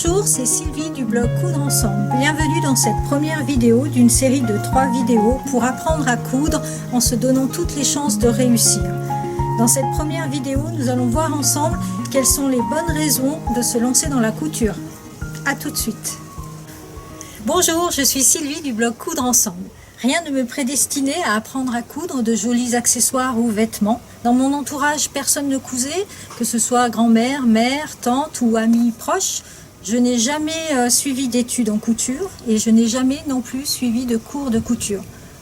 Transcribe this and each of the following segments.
Bonjour, c'est Sylvie du blog Coudre Ensemble. Bienvenue dans cette première vidéo d'une série de 3 vidéos pour apprendre à coudre en se donnant toutes les chances de réussir. Dans cette première vidéo, nous allons voir ensemble quelles sont les bonnes raisons de se lancer dans la couture. A tout de suite. Bonjour, je suis Sylvie du blog Coudre Ensemble. Rien ne me prédestinait à apprendre à coudre de jolis accessoires ou vêtements. Dans mon entourage, personne ne cousait, que ce soit grand-mère, mère, tante ou amis proches. Je n'ai jamais suivi d'études en couture et je n'ai jamais non plus suivi de cours de couture.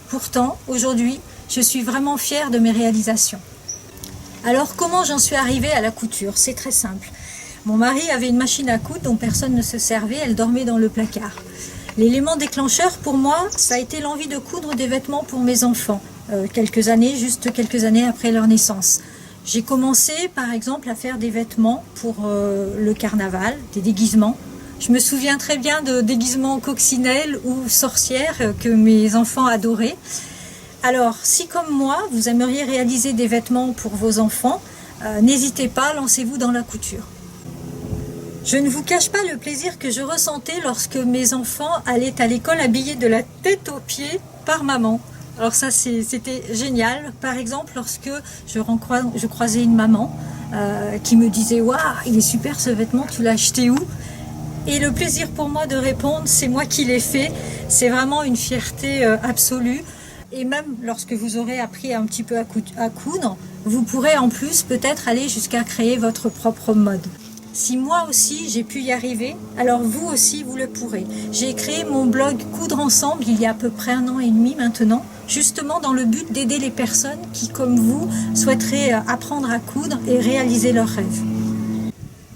Pourtant, aujourd'hui, je suis vraiment fière de mes réalisations. Alors, comment j'en suis arrivée à la couture? C'est très simple. Mon mari avait une machine à coudre dont personne ne se servait, elle dormait dans le placard. L'élément déclencheur pour moi, ça a été l'envie de coudre des vêtements pour mes enfants, juste quelques années après leur naissance. J'ai commencé par exemple à faire des vêtements pour le carnaval, des déguisements. Je me souviens très bien de déguisements coccinelle ou sorcières que mes enfants adoraient. Alors, si comme moi, vous aimeriez réaliser des vêtements pour vos enfants, n'hésitez pas, lancez-vous dans la couture. Je ne vous cache pas le plaisir que je ressentais lorsque mes enfants allaient à l'école habillés de la tête aux pieds par maman. Alors ça, c'était génial. Par exemple, lorsque je croisais une maman qui me disait « Waouh, il est super ce vêtement, tu l'as acheté où ?» Et le plaisir pour moi de répondre « C'est moi qui l'ai fait », c'est vraiment une fierté absolue. Et même lorsque vous aurez appris un petit peu à coudre, vous pourrez en plus peut-être aller jusqu'à créer votre propre mode. Si moi aussi j'ai pu y arriver, alors vous aussi vous le pourrez. J'ai créé mon blog Coudre Ensemble il y a à peu près 1 an et demi maintenant, justement dans le but d'aider les personnes qui, comme vous, souhaiteraient apprendre à coudre et réaliser leurs rêves.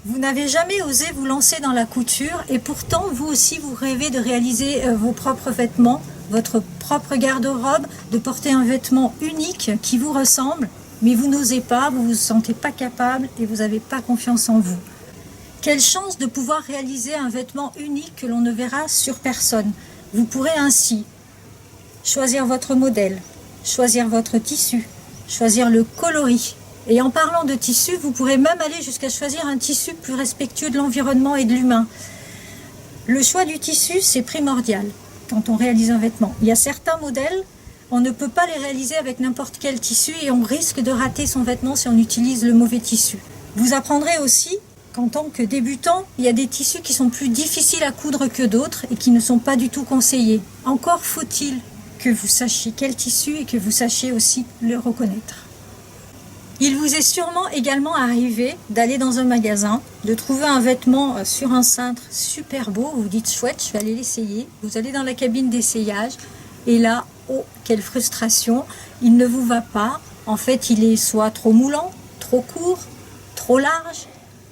Vous n'avez jamais osé vous lancer dans la couture et pourtant vous aussi vous rêvez de réaliser vos propres vêtements, votre propre garde-robe, de porter un vêtement unique qui vous ressemble, mais vous n'osez pas, vous ne vous sentez pas capable et vous n'avez pas confiance en vous. Quelle chance de pouvoir réaliser un vêtement unique que l'on ne verra sur personne. Vous pourrez ainsi choisir votre modèle, choisir votre tissu, choisir le coloris. Et en parlant de tissu, vous pourrez même aller jusqu'à choisir un tissu plus respectueux de l'environnement et de l'humain. Le choix du tissu, c'est primordial quand on réalise un vêtement. Il y a certains modèles, on ne peut pas les réaliser avec n'importe quel tissu et on risque de rater son vêtement si on utilise le mauvais tissu. Vous apprendrez aussi qu'en tant que débutant, il y a des tissus qui sont plus difficiles à coudre que d'autres et qui ne sont pas du tout conseillés. Encore faut-il que vous sachiez quel tissu et que vous sachiez aussi le reconnaître. Il vous est sûrement également arrivé d'aller dans un magasin, de trouver un vêtement sur un cintre super beau, vous vous dites chouette, je vais aller l'essayer. Vous allez dans la cabine d'essayage et là, oh, quelle frustration, il ne vous va pas. En fait, il est soit trop moulant, trop court, trop large,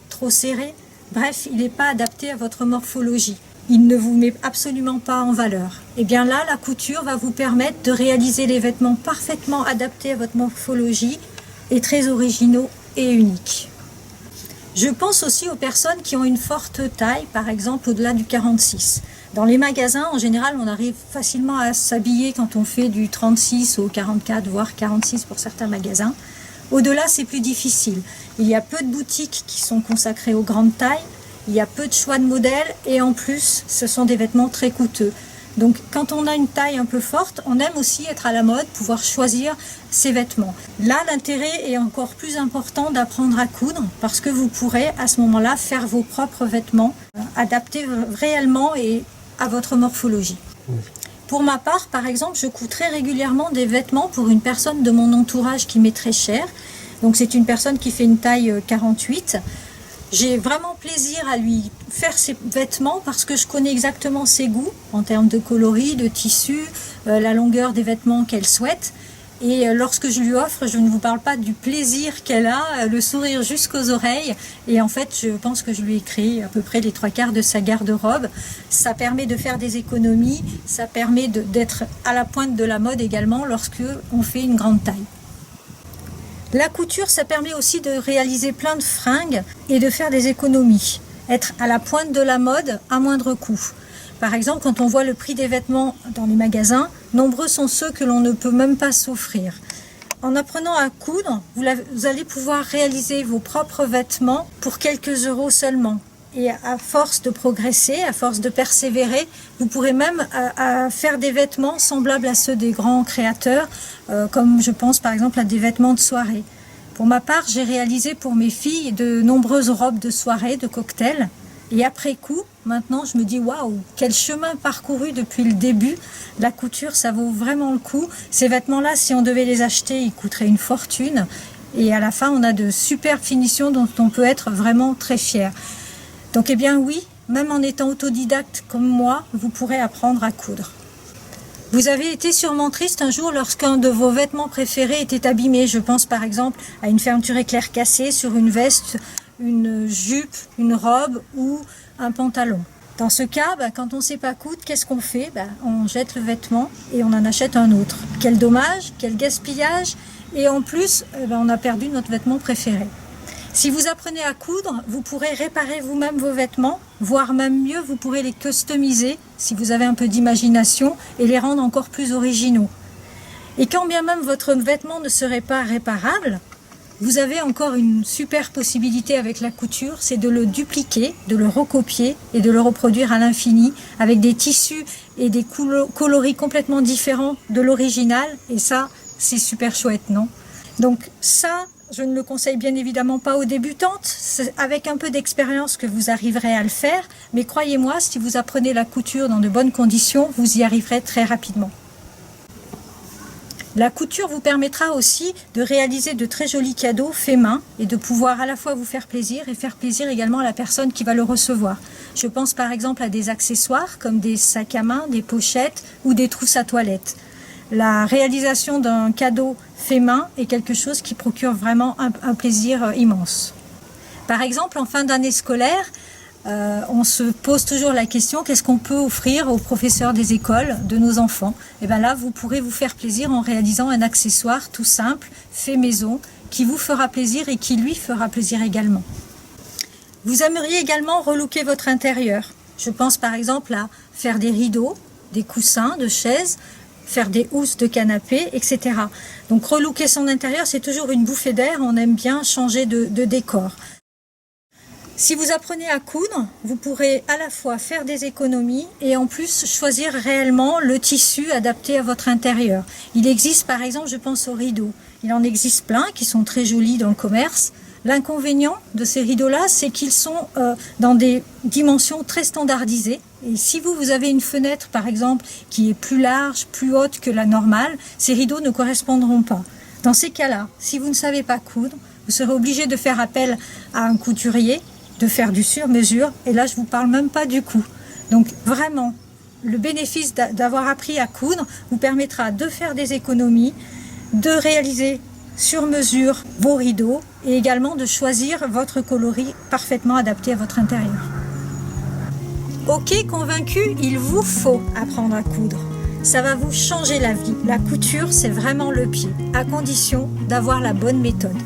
trop serré, bref, il n'est pas adapté à votre morphologie. Il ne vous met absolument pas en valeur. Et bien là, la couture va vous permettre de réaliser les vêtements parfaitement adaptés à votre morphologie et très originaux et uniques. Je pense aussi aux personnes qui ont une forte taille, par exemple au-delà du 46. Dans les magasins, en général, on arrive facilement à s'habiller quand on fait du 36 au 44, voire 46 pour certains magasins. Au-delà, c'est plus difficile. Il y a peu de boutiques qui sont consacrées aux grandes tailles, il y a peu de choix de modèles et en plus, ce sont des vêtements très coûteux. Donc, quand on a une taille un peu forte, on aime aussi être à la mode, pouvoir choisir ses vêtements. Là, l'intérêt est encore plus important d'apprendre à coudre parce que vous pourrez à ce moment-là faire vos propres vêtements, adaptés réellement et à votre morphologie. Pour ma part, par exemple, je couds très régulièrement des vêtements pour une personne de mon entourage qui m'est très chère. Donc c'est une personne qui fait une taille 48. J'ai vraiment plaisir à lui faire ses vêtements parce que je connais exactement ses goûts en termes de coloris, de tissu, la longueur des vêtements qu'elle souhaite. Et lorsque je lui offre, je ne vous parle pas du plaisir qu'elle a, le sourire jusqu'aux oreilles. Et en fait, je pense que je lui ai créé à peu près les 3/4 de sa garde-robe. Ça permet de faire des économies, ça permet d'être à la pointe de la mode également lorsque on fait une grande taille. La couture, ça permet aussi de réaliser plein de fringues et de faire des économies. Être à la pointe de la mode à moindre coût. Par exemple, quand on voit le prix des vêtements dans les magasins, nombreux sont ceux que l'on ne peut même pas s'offrir. En apprenant à coudre, vous allez pouvoir réaliser vos propres vêtements pour quelques euros seulement. et à force de progresser, à force de persévérer, vous pourrez même faire des vêtements semblables à ceux des grands créateurs, comme je pense par exemple à des vêtements de soirée. Pour ma part, j'ai réalisé pour mes filles de nombreuses robes de soirée, de cocktail. Et après coup, maintenant, je me dis waouh, quel chemin parcouru depuis le début. La couture, ça vaut vraiment le coup. Ces vêtements-là, si on devait les acheter, ils coûteraient une fortune. Et à la fin, on a de super finitions dont on peut être vraiment très fier. Donc, eh bien oui, même en étant autodidacte comme moi, vous pourrez apprendre à coudre. Vous avez été sûrement triste un jour lorsqu'un de vos vêtements préférés était abîmé. Je pense par exemple à une fermeture éclair cassée sur une veste, une jupe, une robe ou un pantalon. Dans ce cas, quand on ne sait pas coudre, qu'est-ce qu'on fait? On jette le vêtement et on en achète un autre. Quel dommage, quel gaspillage, et en plus, on a perdu notre vêtement préféré. Si vous apprenez à coudre, vous pourrez réparer vous-même vos vêtements, voire même mieux, vous pourrez les customiser si vous avez un peu d'imagination et les rendre encore plus originaux. Et quand bien même votre vêtement ne serait pas réparable, vous avez encore une super possibilité avec la couture, c'est de le dupliquer, de le recopier et de le reproduire à l'infini avec des tissus et des coloris complètement différents de l'original. Et ça, c'est super chouette, non? Donc ça, je ne le conseille bien évidemment pas aux débutantes. C'est avec un peu d'expérience que vous arriverez à le faire. Mais croyez-moi, si vous apprenez la couture dans de bonnes conditions, vous y arriverez très rapidement. La couture vous permettra aussi de réaliser de très jolis cadeaux faits main et de pouvoir à la fois vous faire plaisir et faire plaisir également à la personne qui va le recevoir. Je pense par exemple à des accessoires comme des sacs à main, des pochettes ou des trousses à toilette. La réalisation d'un cadeau fait main est quelque chose qui procure vraiment un plaisir immense. Par exemple, en fin d'année scolaire, on se pose toujours la question, qu'est-ce qu'on peut offrir aux professeurs des écoles de nos enfants? Et bien là, vous pourrez vous faire plaisir en réalisant un accessoire tout simple, fait maison, qui vous fera plaisir et qui lui fera plaisir également. Vous aimeriez également relooker votre intérieur. Je pense par exemple à faire des rideaux, des coussins de chaises, faire des housses de canapé, etc. Donc relooker son intérieur, c'est toujours une bouffée d'air, on aime bien changer de décor. Si vous apprenez à coudre, vous pourrez à la fois faire des économies et en plus choisir réellement le tissu adapté à votre intérieur. Il existe par exemple, je pense aux rideaux. Il en existe plein qui sont très jolis dans le commerce. L'inconvénient de ces rideaux-là, c'est qu'ils sont dans des dimensions très standardisées. Et si vous avez une fenêtre, par exemple, qui est plus large, plus haute que la normale, ces rideaux ne correspondront pas. Dans ces cas-là, si vous ne savez pas coudre, vous serez obligé de faire appel à un couturier, de faire du sur-mesure, et là je vous parle même pas du coût. Donc vraiment, le bénéfice d'avoir appris à coudre vous permettra de faire des économies, de réaliser sur mesure vos rideaux et également de choisir votre coloris parfaitement adapté à votre intérieur. Ok, convaincu, il vous faut apprendre à coudre. Ça va vous changer la vie. La couture, c'est vraiment le pied, à condition d'avoir la bonne méthode.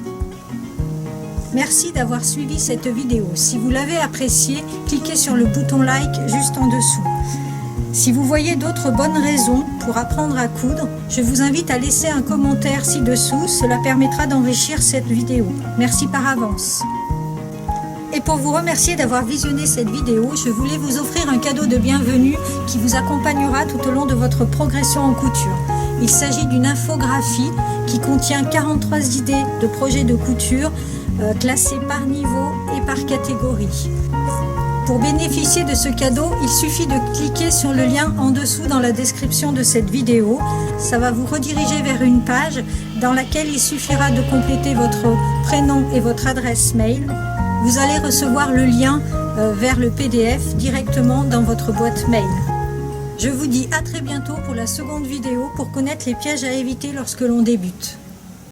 Merci d'avoir suivi cette vidéo. Si vous l'avez appréciée, cliquez sur le bouton like juste en dessous. Si vous voyez d'autres bonnes raisons pour apprendre à coudre, je vous invite à laisser un commentaire ci-dessous. Cela permettra d'enrichir cette vidéo. Merci par avance. Et pour vous remercier d'avoir visionné cette vidéo, je voulais vous offrir un cadeau de bienvenue qui vous accompagnera tout au long de votre progression en couture. Il s'agit d'une infographie qui contient 43 idées de projets de couture classés par niveau et par catégorie. Pour bénéficier de ce cadeau, il suffit de cliquer sur le lien en dessous dans la description de cette vidéo. Ça va vous rediriger vers une page dans laquelle il suffira de compléter votre prénom et votre adresse mail. Vous allez recevoir le lien vers le PDF directement dans votre boîte mail. Je vous dis à très bientôt pour la seconde vidéo pour connaître les pièges à éviter lorsque l'on débute.